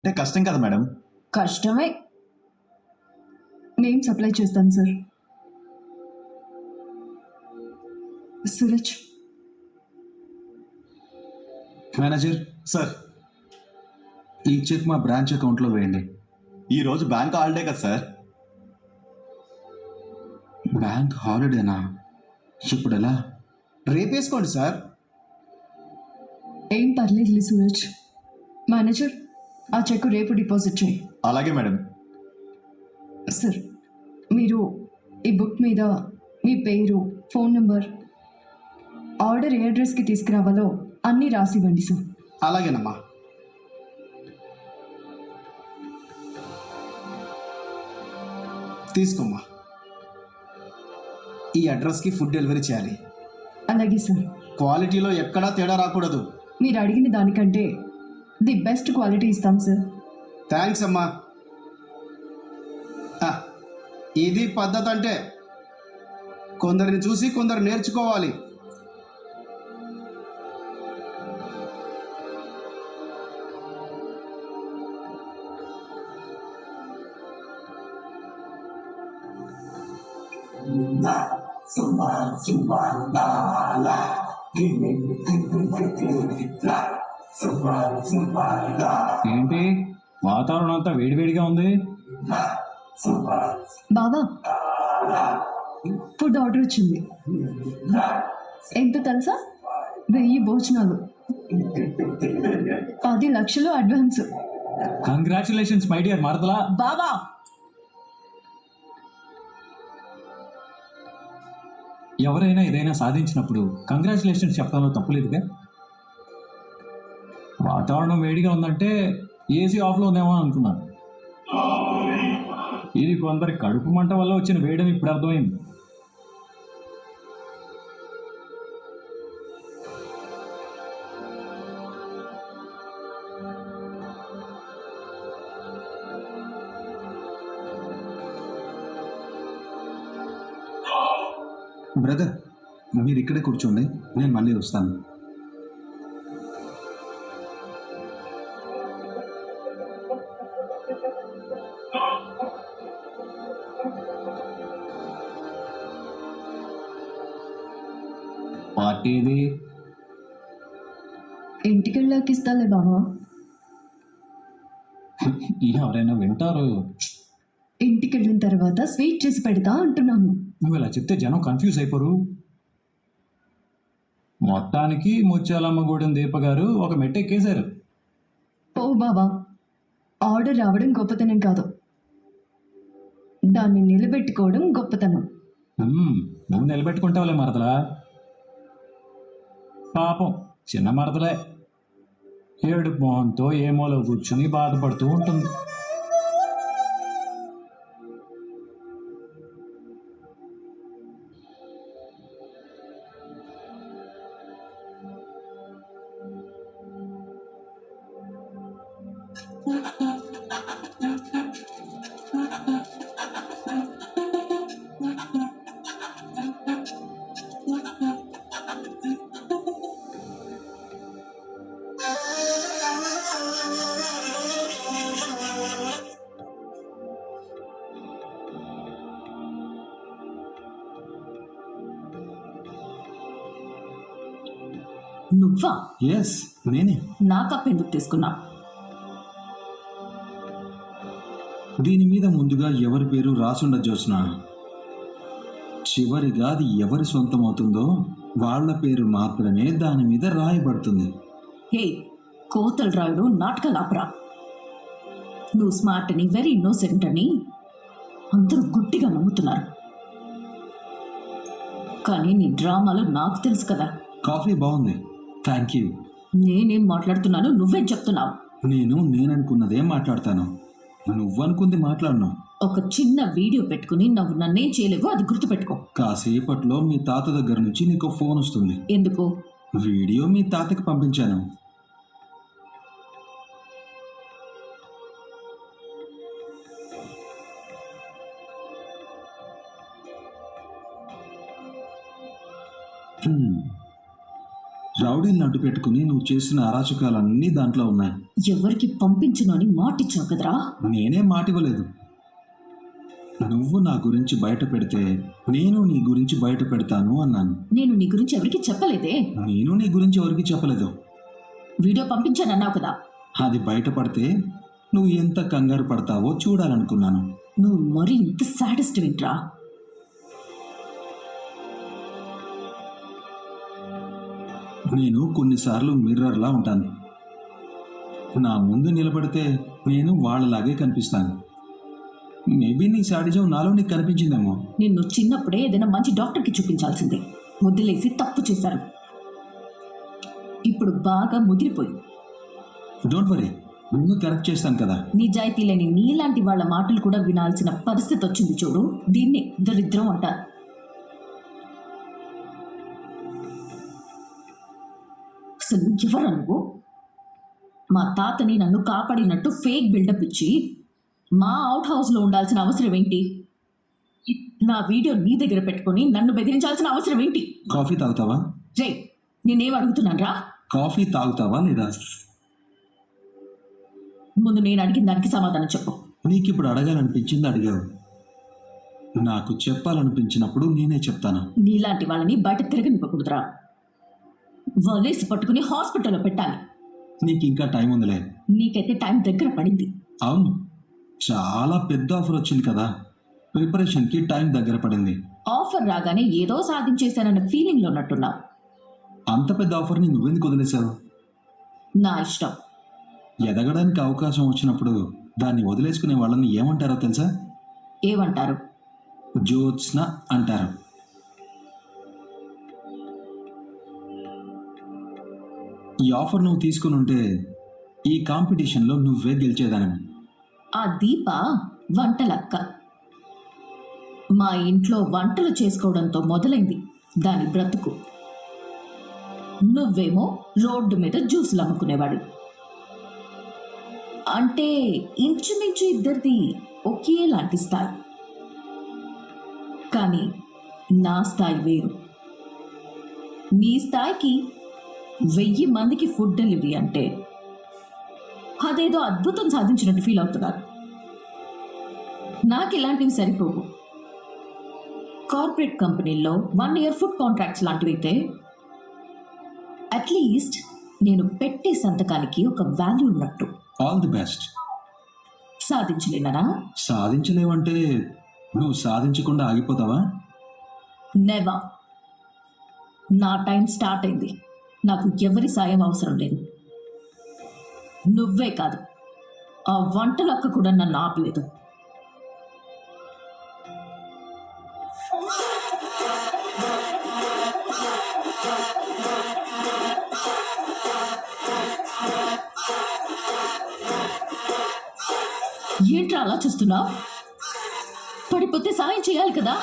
అంటే కష్టం కదా మేడం. కష్టమే. నేను సప్లై చేస్తాను సార్. సూరజ్. మేనేజర్ సార్, ఈ చెక్ మా బ్రాంచ్ అకౌంట్లో వేయండి. ఈరోజు బ్యాంక్ హాలిడే కదా సార్. బ్యాంక్ హాలిడేనా? ఇప్పుడు ఎలా? రేపేసుకోండి సార్. ఏం పర్లేదులే సూరజ్. మేనేజర్, ఆ చెక్ రేపు డిపాజిట్ చేయి. అలాగే మేడం. సార్, మీరు ఈ బుక్ మీద మీ పేరు, ఫోన్ నెంబర్, ఆర్డర్ ఏ అడ్రస్కి తీసుకురావాలో అన్నీ రాసివ్వండి సార్. అలాగేనమ్మా. తీసుకోమ్మా. ఈ అడ్రస్కి ఫుడ్ డెలివరీ చేయాలి. అలాగే సార్. క్వాలిటీలో ఎక్కడా తేడా రాకూడదు. మీరు అడిగిన దానికంటే ది బెస్ట్ క్వాలిటీ ఇస్తాం సార్. థ్యాంక్స్ అమ్మా. ఆ, ఇది పద్ధతి అంటే. కొందరిని చూసి కొందరు నేర్చుకోవాలి. ఏంటి వాతావరణం అంతా వేడివేడిగా ఉంది? బాబా, ఫుడ్ ఆర్డర్ వచ్చింది. ఎంత తెలుసా? 1000 భోజనాలు, 10 లక్షలు అడ్వాన్స్. కంగ్రాచులేషన్స్ మై డియర్ మరదలా. బాబా, ఎవరైనా ఏదైనా సాధించినప్పుడు కంగ్రాచులేషన్స్ చెప్పడంలో తప్పులేదుగా. వాతావరణం వేడిగా ఉందంటే ఏసీ ఆఫ్లో ఉందేమో అనుకున్నాను. ఇది కొందరి కడుపు మంట వల్ల వచ్చిన వేడని ఇప్పుడు అర్థమైంది. బ్రదర్, మీరు ఇక్కడే కూర్చోండి, నేను మళ్ళీ వస్తాను. పార్టీ ఇది ఇంటికి వెళ్ళాక ఇస్తాలే బాబా. ఎవరైనా వింటారు. ఇంటికి వెళ్ళిన తర్వాత స్వీట్ చేసి పెడతా అంటున్నాను. నువ్వు ఇలా చెప్తే జనం కన్ఫ్యూజ్ అయిపోరు. మొత్తానికి ముత్యాలమ్మ గూడెం దీప గారు ఒక మెట్టెక్కేశారు. ఓ బాబా, ఆర్డర్ రావడం గొప్పతనం కాదు, దాన్ని నిలబెట్టుకోవడం గొప్పతనం. నువ్వు నిలబెట్టుకుంటావులే మరదలా. పాపం చిన్న మరదలే ఏడు మొహంతో ఏమోలో కూర్చుని బాధపడుతూ ఉంటుంది. నువ్వా? ఎస్, నేనే. నా కప్ ఎందుకు తీసుకున్నా? దీని మీద ముందుగా ఎవరి పేరు రాసుండదు జోత్స్న. చివరిగా అది ఎవరి సొంతం అవుతుందో వాళ్ళ పేరు మాత్రమే దాని మీద రాయబడుతుంది. హే, కోతలు రాయుడు నాటకాలు ఆపరా. నువ్వు స్మార్ట్ అని, వెరీ ఇన్నోసెంట్ అని అందరూ గుడ్డిగా నమ్ముతున్నారు. కానీ నీ డ్రామాలు నాకు తెలుసు కదా. కాఫీ బాగుంది, థ్యాంక్ యూ. నేనేం మాట్లాడుతున్నాను నువ్వేం చెప్తున్నావు? నేననుకున్నదే మాట్లాడతాను, నువ్వనుకుంది మాట్లాడను. ఒక చిన్న వీడియో పెట్టుకుని నువ్వు నన్నేం చేయలేవు, అది గుర్తుపెట్టుకో. కాసేపట్లో మీ తాత దగ్గర నుంచి నీకు ఫోన్ వస్తుంది. ఎందుకు? వీడియో మీ తాతకి పంపించాను. రౌడీలను అడ్డు పెట్టుకుని నువ్వు చేసిన అరాచకాలన్నీ దాంట్లో ఉన్నాయి. ఎవరికి పంపించను అని మాటిచ్చావు కదరా. నేనే మాటివ్వలేదు. నువ్వు నా గురించి బయట పెడితే నేను నీ గురించి బయట పెడతాను అన్నాను. నేను నీ గురించి ఎవరికి చెప్పలేదే. నేను నీ గురించి ఎవరికి చెప్పలేదు. వీడియో పంపించానన్నావు కదా. అది బయటపడితే నువ్వు ఎంత కంగారు పడతావో చూడాలనుకున్నాను. నువ్వు మరీ ఇంత సాడెస్ట్ వింట్రా. నేను కొన్నిసార్లు మిర్రర్లా ఉంటాను. నా ముందు నిలబడితే నేను వాళ్ళలాగే కనిపిస్తాను. మేబీ నీ సాడిజం నాలో నీకు కనిపించిందేమో. నిన్ను చిన్నప్పుడే ఏదైనా మంచి డాక్టర్కి చూపించాల్సిందే. ముద్దులేసి తప్పు చేశారు. ఇప్పుడు బాగా ముదిరిపోయి. డోంట్ వరీ, నేను కరెక్ట్ చేస్తాను కదా. నిజాయితీ లేని నీలాంటి వాళ్ళ మాటలు కూడా వినాల్సిన పరిస్థితి వచ్చింది చూడు. దీన్నే దరిద్రం అంటారు. అసలు ఎవరా నువ్వు? మా తాతని నన్ను కాపాడినట్టు ఫేక్ బిల్డప్ ఇచ్చి మా అవుట్ హౌస్లో ఉండాల్సిన అవసరం ఏంటి? నా వీడియో నీ దగ్గర పెట్టుకొని నన్ను బెదిరించాల్సిన అవసరం ఏంటి? కాఫీ తాగుతావా? రే, నేనేం అడుగుతున్నాను రా? కాఫీ తాగుతావా లేదా? ముందు నేను అడిగిన దానికి సమాధానం చెప్పు. నీకు ఇప్పుడు అడగాలనిపించింది అడిగావు. నాకు చెప్పాలనిపించినప్పుడు నేనే చెప్తాను. నీలాంటి వాళ్ళని బయట తిరగనివ్వకూడదురా. వలేసి పట్టుకుని హాస్పిటల్లో పెట్టాలి. నీకు ఇంకా టైం ఉందిలే. నీకైతే టైం దగ్గర పడింది. అవును, చాలా పెద్ద ఆఫర్ వచ్చింది కదా. ప్రిపరేషన్కి టైం దగ్గర పడింది. ఆఫర్ రాగానే ఏదో సాధించేశానన్న ఫీలింగ్లో ఉన్నట్టున్నా. అంత పెద్ద ఆఫర్ని నువ్వెందుకు వదిలేశావు? నా ఇష్టం. ఎదగడానికి అవకాశం వచ్చినప్పుడు దాన్ని వదిలేసుకునే వాళ్ళని ఏమంటారో తెలుసా? ఏమంటారు? జ్యోత్స్న అంటారు. ఈ ఆఫర్ నువ్వు తీసుకుని ఉంటే ఈ కాంపిటీషన్లో నువ్వే గెలిచేదానివి. ఆ దీప వంటలక్క. మా ఇంట్లో వంటలు చేసుకోవడంతో మొదలైంది దాని బ్రతుకు. నువ్వేమో రోడ్డు మీద జ్యూసులు అమ్ముకునేవాడు. అంటే ఇంచుమించు ఇద్దరిది ఒకేలాంటి స్థాయి. కానీ నా స్థాయి వేరు. నీ స్థాయికి 1000 మందికి ఫుడ్ డెలివరీ అంటే అదేదో అద్భుతం సాధించినట్టు ఫీల్ అవుతున్నారు. నాకు ఇలాంటివి సరిపోవు. కార్పొరేట్ కంపెనీల్లో 1 year ఫుడ్ కాంట్రాక్ట్స్ లాంటివి అయితే అట్లీస్ట్ నేను పెట్టే సంతకానికి ఒక వాల్యూ ఉన్నట్టు. All the best. సాధించలేనా? సాధించలేవంటే నువ్వు సాధించకుండా ఆగిపోతావా? నెవర్. నా టైం స్టార్ట్ అయింది. నాకు ఎవరి సాయం అవసరం లేదు. నువ్వే కాదు, ఆ వంటలక్క కూడా నన్ను ఆపలేదు. ఏంట్రా అలా చూస్తున్నావు? పడిపోతే సాయం చేయాలి కదా.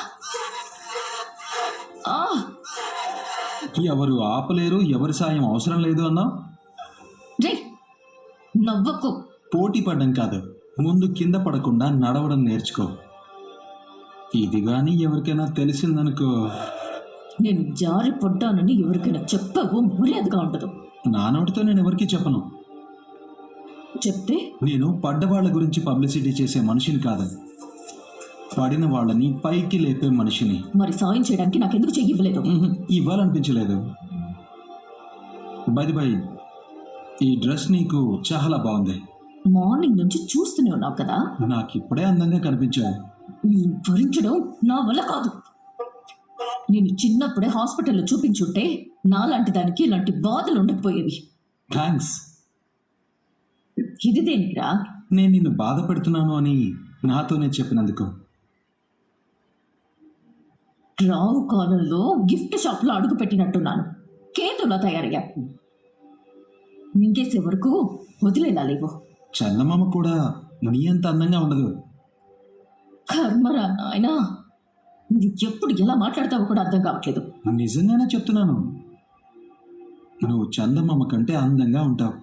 ఎవరు ఆపలేరు, ఎవరి సాయం అవసరం లేదు అన్నావు. రే, నవ్వకు. పోటీ పడ్డం కాదు, ముందు కింద పడకుండా నడవడం నేర్చుకో. ఇది కానీ ఎవరికైనా తెలిసిందనుకో, నేను జారి పడ్డానని ఎవరికైనా చెప్పవు, మర్యాదగా ఉండదు. నా నోటితో నేను ఎవరికీ చెప్పను. చెప్తే నేను పడ్డవాళ్ల గురించి పబ్లిసిటీ చేసే మనిషిని కాదు, పడిన వాళ్ళని పైకి లేపే మనిషిని. మరి సాయం చేయడానికి నాకెందుకు చెయ్యలేదు? ఇవ్వాలనిపించలేదు. బై ఈ డ్రెస్ నీకు చాలా బాగుంది. మార్నింగ్ నుంచి చూస్తూనే ఉన్నావు కదా. నాకు ఇప్పుడే అందంగా కనిపించావు. భరించడం నా వల్ల కాదు. నేను చిన్నప్పుడే హాస్పిటల్లో చూపించుంటే నాలాంటి దానికి ఇలాంటి బాధలు ఉండకపోయేవి. థ్యాంక్స్. ఇది దేనికిరా? నేను నిన్ను బాధ పెడుతున్నాను అని నాతోనే చెప్పినందుకు. రావు కాలంలో గిఫ్ట్ షాప్లో అడుగు పెట్టినట్టున్నాను. కేతులా తయారయ్యా. మింగేసే వరకు వదిలేలా లేవు. చందమామ కూడా నీ అంత అందంగా ఉండదు. కర్మరా నాయనా, నీకు ఎప్పుడు ఎలా మాట్లాడతావో కూడా అర్థం కావట్లేదు. నిజంగానే చెప్తున్నాను, నువ్వు చందమామ కంటే అందంగా ఉంటావు.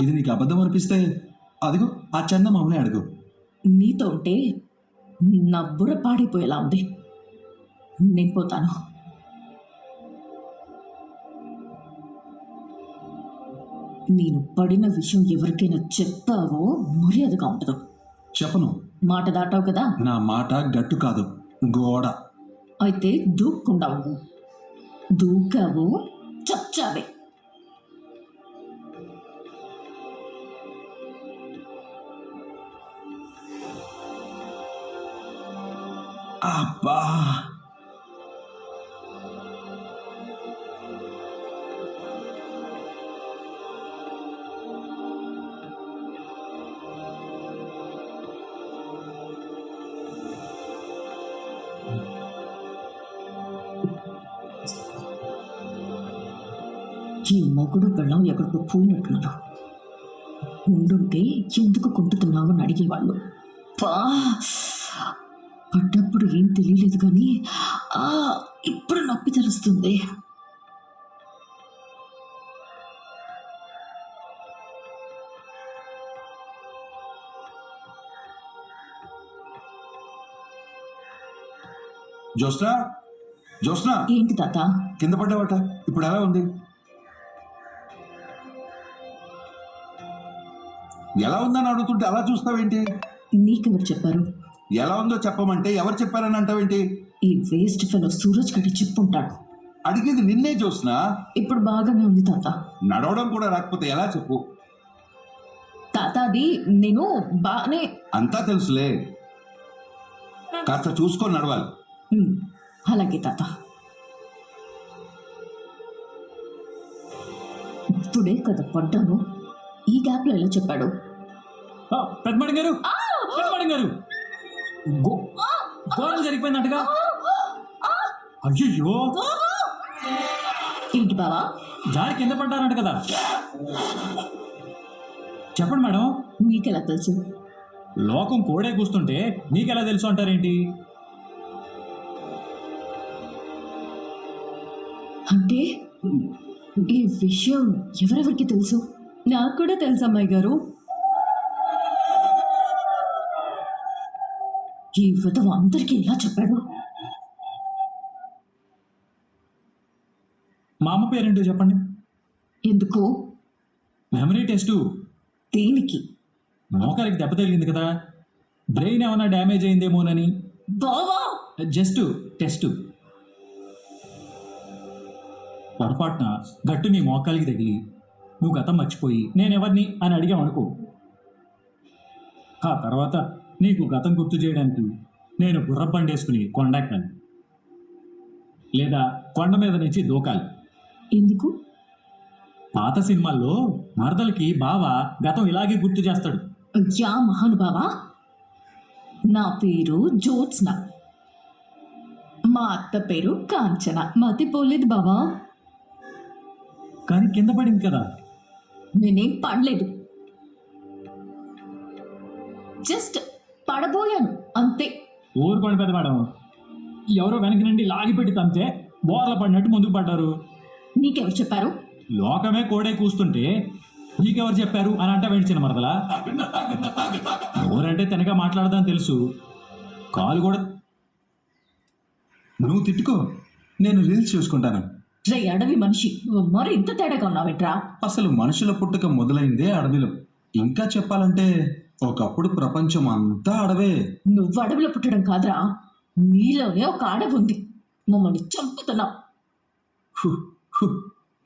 ఇది నీకు అబద్ధం అనిపిస్తే అదిగో ఆ చందమామనే అడుగు. నీతో ఉంటే నా బుర్ర పాడైపోయేలా ఉంది. నేను పోతాను. నేను పడిన విషయం ఎవరికైనా చెప్పావో మర్యాదగా ఉండదు. చెప్పను. మాట దాటావు కదా, నా మాట గట్టు కాదు, గోడ. అయితే దూక్కుండా ఉండు. దూకావు చచ్చావే. అబ్బా, ఈ మొగుడు పెళ్ళం ఎక్కడికో పోయినట్టున్నారు. ఉండుంటే ఎందుకు కుంటుతున్నావు అని అడిగేవాళ్ళు. పా పడ్డప్పుడు ఏం తెలియలేదు కానీ ఇప్పుడు నొప్పి తెలుస్తుంది. జ్యోత్స్న, జ్యోత్స్న, ఏంటి తాత? కింద పడ్డావట, ఇప్పుడు ఎలా ఉంది? ఎలా ఉందని అడుగుతుంటే అలా చూస్తావేంటి? నీకెవరు చెప్పారు? ఎలా ఉందో చెప్పమంటే ఎవరు చెప్పారని అంటావేంటి? ఈ వేస్ట్ ఫెలో సూరజ్ గడి చెప్పుంటాడు. అడిగేది నిన్నే జ్యోత్స్న. ఇప్పుడు బాగానే ఉంది తాత. నడవడం కూడా రాకపోతే ఎలా చెప్పు? తాత అది నేను బాగానే. అంతా తెలుసులే, కాస్త చూసుకొని నడవాలి. అలాగే తాత. ఇప్పుడే కదా పడ్డాను, ఈ గ్యాప్లో ఎలా చెప్పాడు? పెద్దమడి గారు, పెద్దమడి గారు, ఘోరం జరిగిపోయినట్టుగా. అయ్యో, ఏంటి బావా? జారి కింద పడ్డారంట కదా. చెప్పండి మేడం. నీకెలా తెలుసు? లోకం కోడే కూస్తుంటే నీకెలా తెలుసు అంటారేంటి? అంటే ఈ విషయం ఎవరెవరికి తెలుసు? నాకు కూడా తెలుసు అమ్మాయి గారు. ఈ విధవ అందరికీ ఎలా చెప్పాడు? మా అమ్మ పేరేంటో చెప్పండి. ఎందుకు? Memory test. దేనికి? మోకాలికి దెబ్బ తగిలింది కదా, బ్రెయిన్ ఏమైనా డ్యామేజ్ అయిందేమోనని. బావా జస్ట్ టెస్టు. పొరపాటున గట్టు నీ మోకాలికి తగిలి నువ్వు గతం మర్చిపోయి నేనెవరిని అని అడిగామనుకో, ఆ తర్వాత నీకు గతం గుర్తు చేయడానికి నేను గుర్రబండి వేసుకుని కొండెక్కాలి, లేదా కొండ మీద నుంచి దూకాలి. ఎందుకు? పాత సినిమాల్లో మరదలకి బావ గతం ఇలాగే గుర్తు చేస్తాడు. యా మహానుభావా, నా పేరు జ్యోత్స్న, మా అత్త పేరు కాంచన. మతిపోలేదు బావా. కానీ కింద పడింది కదా. నేనేం పడలేదు, జస్ట్ పడబోయాను అంతే. ఊరుకోండి పెద్ద మేడం, ఎవరో వెనక నుండి లాగిపెట్టి తంతే బోర్ల పడినట్టు ముందుకు పడ్డారు. నీకెవరు చెప్పారు? లోకమే కోడే కూస్తుంటే నీకెవరు చెప్పారు అని అంట వెండిచిన మరదలా. ఎవరంటే తినగా మాట్లాడదని తెలుసు, కాలు కూడా. నువ్వు తిట్టుకో, నేను రీల్స్ చూసుకుంటాను. రే అడవి మనిషి, మరి ఇంత తేడాగా ఉన్నావేంట్రా? అసలు మనుషుల పుట్టుక మొదలైందే అడవిలో. ఇంకా చెప్పాలంటే ఒకప్పుడు ప్రపంచం అంతా అడవే. నువ్వు అడవిలో పుట్టడం కాదురా, నీలోనే ఒక అడవి ఉంది, మమ్మల్ని చంపుతున్నావు. హు, హు.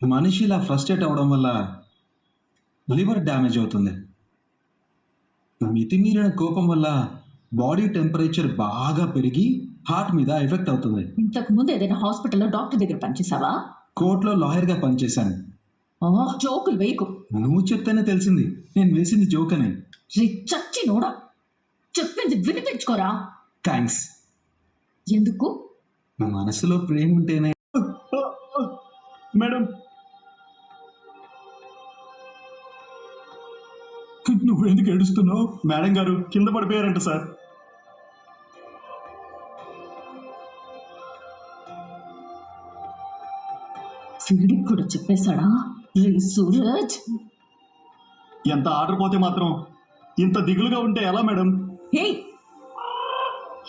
మనిషి ఇలా ఫ్రస్ట్రేట్ అవడం వల్ల లివర్ డ్యామేజ్ అవుతుంది. మితిమీరిన కోపం వల్ల బాడీ టెంపరేచర్ బాగా పెరిగి హార్ట్ మీద ఎఫెక్ట్ అవుతుంది. ఇంతకు ముందు ఏదైనా హాస్పిటల్లో డాక్టర్ దగ్గర పనిచేసావా? కోర్టులో లాయర్గా పనిచేశాను. జోకులు వేయకు. నువ్వు చెప్తేనే తెలిసింది నేను వేసింది జోక్ అని. రే చచ్చి నోడా, చెప్పింది వినిపించుకోరా. థ్యాంక్స్. ఎందుకు? మనసులో ప్రేమ ఉంటేనే. మేడం, నువ్వు ఎందుకు ఏడుస్తున్నావు? మేడం గారు కింద పడిపోయారంట సార్. వీడికి కూడా చెప్పేశాడా? రే సూరజ్, ఎంత ఆర్డర్ పోతే మాత్రం ఇంత దిగులుగా ఉంటే ఎలా మేడం? హే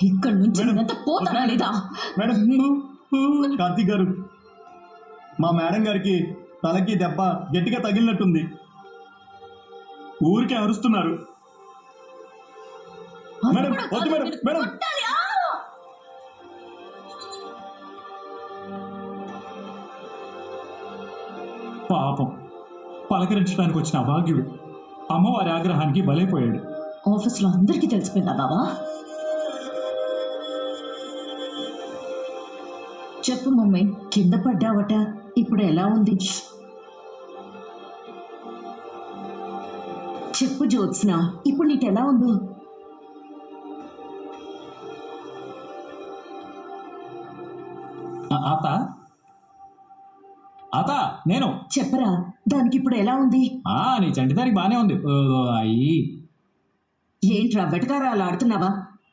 ఇక్కడి నుంచి నేనంత పోతానా లేదా? మేడం, కార్తీక్ గారు, మా మేడం గారికి తలకి దెబ్బ గట్టిగా తగిలినట్టుంది. ఊరికే అరుస్తున్నారు. మేడం, వద్దు మేడం, మేడం. కొట్టాలి, ఆ! పాపం పలకరించడానికి వచ్చిన అభాగ్యుడు అమ్మవారి ఆగ్రహానికి బలైపోయాడు. ఆఫీస్లో అందరికీ తెలిసిపోయిందా బావా? చెప్పు మమ్మీ, కింద పడ్డావట, ఇప్పుడు ఎలా ఉంది? చెప్పు జ్యోత్స్న, ఇప్పుడు నీకు ఎలా ఉందో? అత అత నేను చెప్పరా, దానికి ఇప్పుడు ఎలా ఉంది? నీ చంటిదారికి బానే ఉంది. అయ్యి ఏంట్రా వెటకారాలు ఆడుతున్నావా?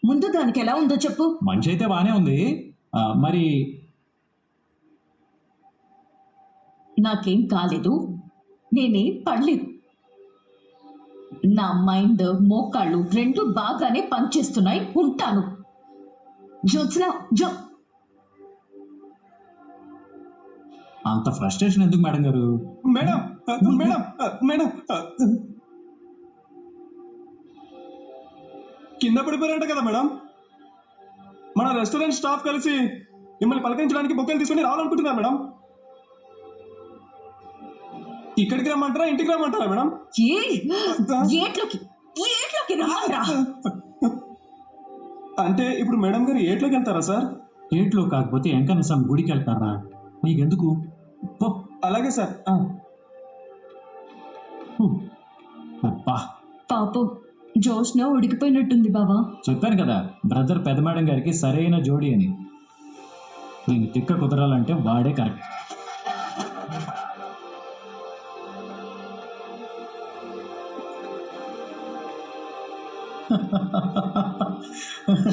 ముందు దానికి ఎలా ఉందో చెప్పు. మనిషి అయితే బానే ఉంది. మరి నాకేం కాలేదు, నేనేం పడలేదు. నా మైండ్ మోకాళ్ళు రెండు బాగానే పనిచేస్తున్నాయి, ఉంటాను. జ్యోత్స్న, అంత ఫ్రస్ట్రేషన్ ఎందుకు మేడం గారు? మేడం, మేడం, మేడం, కింద పడిపోయారంట కదా మేడం. మన రెస్టారెంట్ స్టాఫ్ కలిసి మిమ్మల్ని పలకరించడానికి బొకేలు తీసుకుని రావాలనుకుంటున్నారు మేడం. ఇక్కడికి రమ్మంటారా, ఇంటికి రమ్మంటారా మేడం? ఏట్లోకి రా. అంటే ఇప్పుడు మేడం గారు ఏట్లోకి వెళ్తారా సార్? ఏట్లో కాకపోతే ఎంకనసం గుడికి వెళ్తారా? నీకెందుకు? పో. అలాగే సార్. అబ్బా, పాపం జోష్న ఉడికిపోయినట్టుంది బావా. చెప్పాను కదా బ్రదర్ పెద్ద మేడం గారికి సరైన జోడి అని. దీన్ని తిక్క కుదరాలంటే వాడే కరెక్ట్.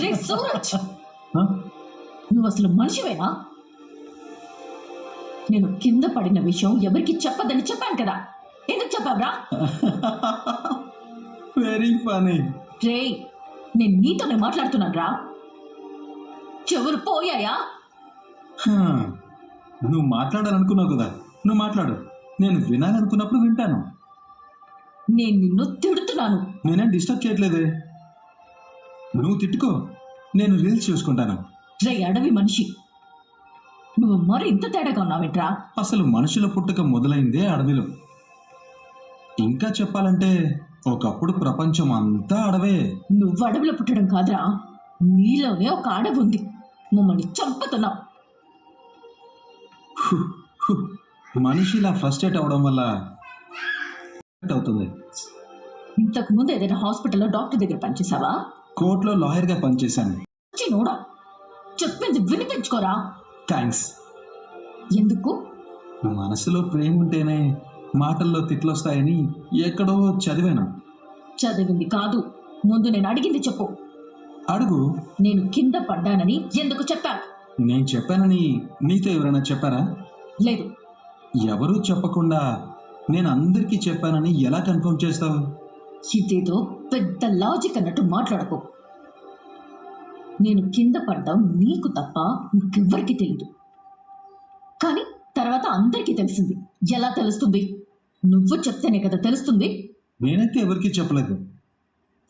రే సూరజ్, హ? నువ్వు అసలు మనిషివేనా? నేను కింద పడిన విషయం ఎవరికి చెప్పదని చెప్పాను కదా, ఎందుకు చెప్పావురా? Very funny. రే, నేను నీతోనే మాట్లాడుతున్నాను రా. చెవులు పోయాయా? నువ్వు మాట్లాడాలనుకున్నావు కదా, నువ్వు మాట్లాడు. నేను వినాలనుకున్నప్పుడు వింటాను. నేను నిన్ను తిడుతున్నాను. నేనేం డిస్టర్బ్ చేయట్లేదే. నువ్వు తిట్టుకో, నేను రీల్స్ చూసుకుంటాను. రే అడవి మనిషి, నువ్వు మరి ఇంత తేడాగా ఉన్నావేంట్రా? అసలు మనుషుల పుట్టుక మొదలైందే అడవిలో. ఇంకా చెప్పాలంటే ఒకప్పుడు ప్రపంచం అంతా అడవే. నువ్వు అడవిలో పుట్టడం కాదురా, నీలోనే ఒక అడవి ఉంది. మమ్మల్ని చంపుతున్నావు. మనిషి ఇలా ఫ్రస్ట్రేట్ అవడం వల్ల అవుతుంది. ఇంతకు ముందు ఏదైనా హాస్పిటల్లో డాక్టర్ దగ్గర పనిచేసావా? కోర్టులో లాయర్గా పనిచేశాను. నోడా, చెప్పింది వినిపించుకోరా. థ్యాంక్స్. ఎందుకు? మనసులో ప్రేమ ఉంటేనే మాటల్లో తిట్లొస్తాయని ఎక్కడో చదివాను. చదివింది కాదు, ముందు నేను అడిగింది చెప్పు. అడుగు. నేను కింద పడ్డానని ఎందుకు చెప్పాను? నేను చెప్పానని నీతో ఎవరైనా చెప్పారా? లేదు. ఎవరూ చెప్పకుండా నేను అందరికీ చెప్పానని ఎలా కన్ఫర్మ్ చేస్తావు? ఇదేదో పెద్ద లాజిక్ అన్నట్టు మాట్లాడకు. నేను కింద పడ్డం నీకు తప్ప ఇంకెవ్వరికి తెలియదు, కానీ తర్వాత అందరికీ తెలిసింది. ఎలా తెలుస్తుంది? నువ్వు చెప్తేనే కదా తెలుస్తుంది. నేనైతే ఎవరికీ చెప్పలేదు.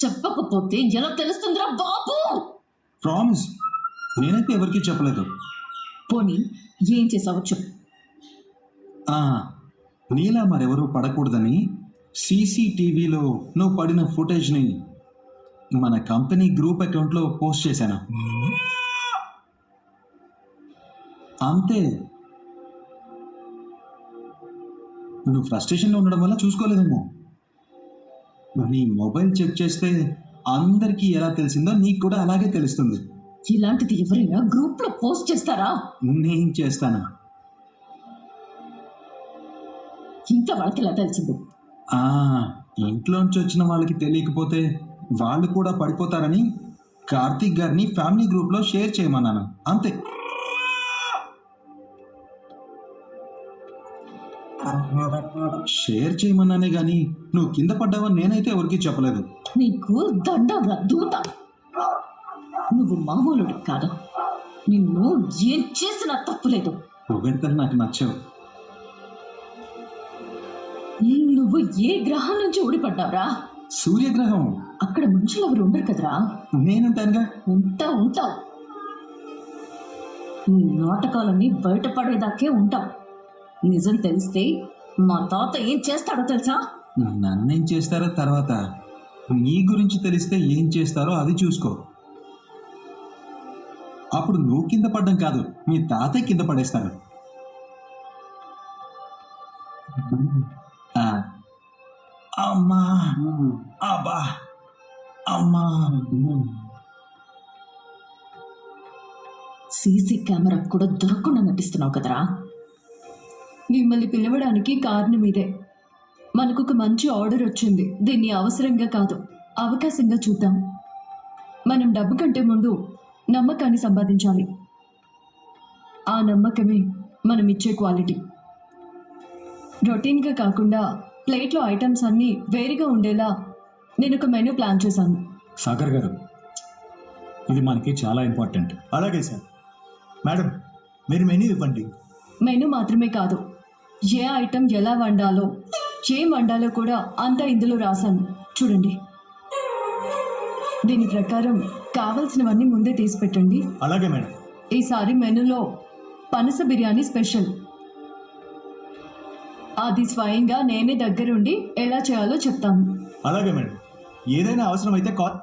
చెప్పకపోతే ఎలా తెలుస్తుందిరా బాబు? ప్రామిస్, నేనైతే ఎవరికీ చెప్పలేదు. పోనీ ఏం చేసావో చెప్పు. నీలా మరెవరూ పడకూడదని సీసీటీవీలో నువ్వు పడిన ఫుటేజ్ని మన కంపెనీ గ్రూప్ అకౌంట్లో పోస్ట్ చేశాను. అంతే. నువ్వు ఫ్రస్ట్రేషన్లో ఉండడం వల్ల చూసుకోలేదేమో. నీ మొబైల్ చెక్ చేస్తే అందరికీ ఎలా తెలిసిందో నీకు కూడా అలాగే తెలుస్తుంది. ఇలాంటిది ఎవరైనా గ్రూప్లో పోస్ట్ చేస్తారా? నేను చేస్తాను. ఇంట్లో వాళ్ళకి ఎలా తెలిసింది? ఇంట్లోంచి వచ్చిన వాళ్ళకి తెలియకపోతే వాళ్ళు కూడా పడిపోతారని కార్తీక్ గారిని ఫ్యామిలీ గ్రూప్లో షేర్ చేయమన్నాను, అంతే. షేర్ చేయమన్నానే కానీ నువ్వు కింద పడ్డావని నేనైతే ఎవరికి చెప్పలేదు. నీకు దండంరా దూత. నువ్వు మామూలుడి కాదు. నిన్ను ఏం చేసినా తప్పులేదు. పొగడ్తలు నాకు నచ్చవు. నువ్వు ఏ గ్రహం నుంచి ఊడిపడ్డావురా? సూర్యగ్రహం. అక్కడ మనుషులు ఎవరు ఉండరు కదరా. నేనుంటానుగా. ఉంటావు. ఈ నాటకాలన్నీ బయటపడేదాకే ఉంటావు. నిజం తెలిస్తే మా తాత ఏం చేస్తాడో తెలుసా? నన్నేం చేస్తారో తర్వాత, నీ గురించి తెలిస్తే ఏం చేస్తారో అది చూసుకో. అప్పుడు నువ్వు కింద పడ్డం కాదు, మీ తాతయ్య కింద పడేస్తారు. ఆ, అమ్మా, అబ్బా, అమ్మా. సీసీ కెమెరా కూడా దొరకకుండా నటిస్తున్నావు కదరా. మిమ్మల్ని పిలవడానికి కారణం ఇదే. మనకు ఒక మంచి ఆర్డర్ వచ్చింది. దీన్ని అవసరంగా కాదు, అవకాశంగా చూద్దాం. మనం డబ్బు కంటే ముందు నమ్మకాన్ని సంపాదించాలి. ఆ నమ్మకమే మనం ఇచ్చే క్వాలిటీ. రొటీన్గా కాకుండా ప్లేట్లో ఐటమ్స్ అన్నీ వేరుగా ఉండేలా నేను ఒక మెనూ ప్లాన్ చేశాను. సాగర్ గారు, ఇది మనకి చాలా ఇంపార్టెంట్. అలాగే సార్. మేడం, మీరు మెనూ ఇవ్వండి. మెనూ మాత్రమే కాదు, ఏ ఐటమ్ ఎలా వండాలో, ఏం వండాలో కూడా అంతా ఇందులో రాశాను. చూడండి. దీని ప్రకారం కావలసినవన్నీ ముందే తీసి పెట్టండి. అలాగే మేడం. ఈసారి మెనూలో పనస బిర్యానీ స్పెషల్. అది స్వయంగా నేనే దగ్గరుండి ఎలా చేయాలో చెప్తాను. అలాగే మేడం. ఏదైనా అవసరమైతే కాల్